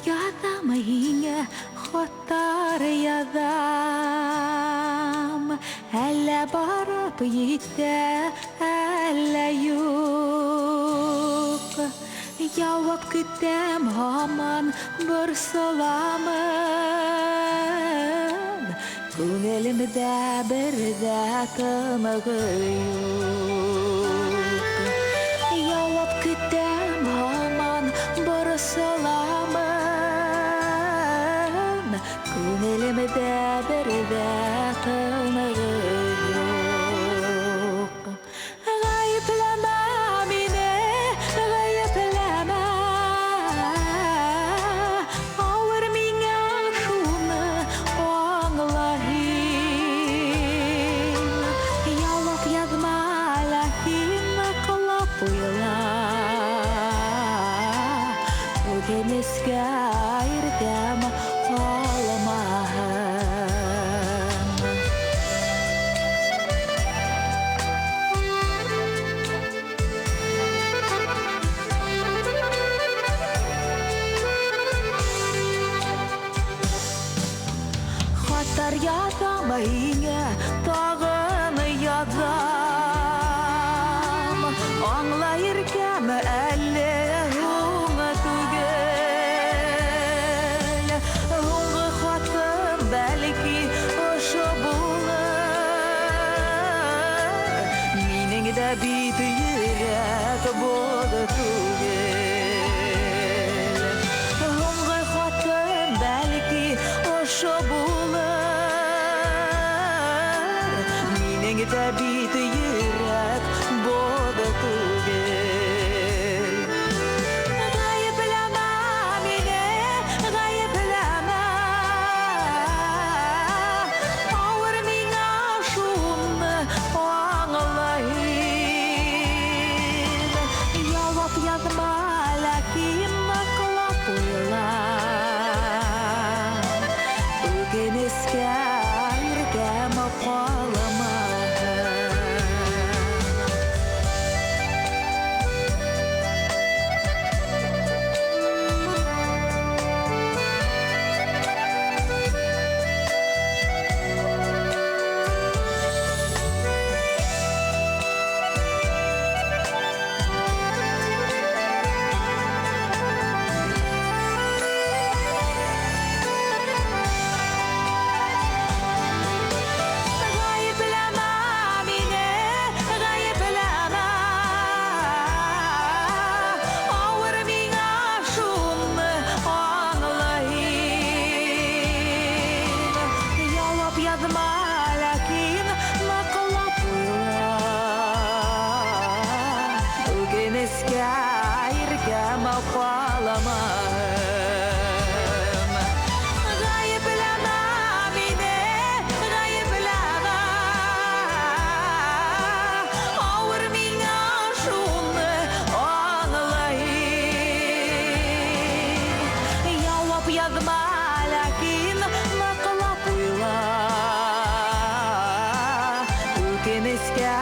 ядам иңе хоттар ядам, әллә барып итә, әллә юк. Явап көтәм һаман бер саламын, күңелемдә бер дә тыныгы юк. Явап көтәм һаман бер саламын, күңелемдә бер дә тыныгы юк. Гаепләмә мине, гаепләмә, авыр миңа шуны аңлайым. Яулап язма, ләкин ҡолап уйла, үкенескә иртәм ҡалмаһын. Хаттар язам иңе, тағын язам, аңлайыркәм әллә һуңы түгел. Һуңғы хатым бәлки ошо булыр, минең дә бит йөрәк булды түгел. Һуңғы хатым бәлки ошо булыр, минең дә бит йөрәк булды түгел. Гаепләмә мине, гаепләмә, авыр миңа шуны аңлайым. Яулап язма, ләкин ҡолап уйла, үкенескә иртәм ҡалмаһын. Гаепләмә мине, гаепләмә, авыр миңа шуны аңлайым. Яулап язма, ләкин ҡолап уйла, үкенескә иртәм ҡалмаһын. Гаепләмә мине, гаепләмә, авыр миңа шуны аңлайым. Яулап язма, ләкин ҡолап уйла, үкенескә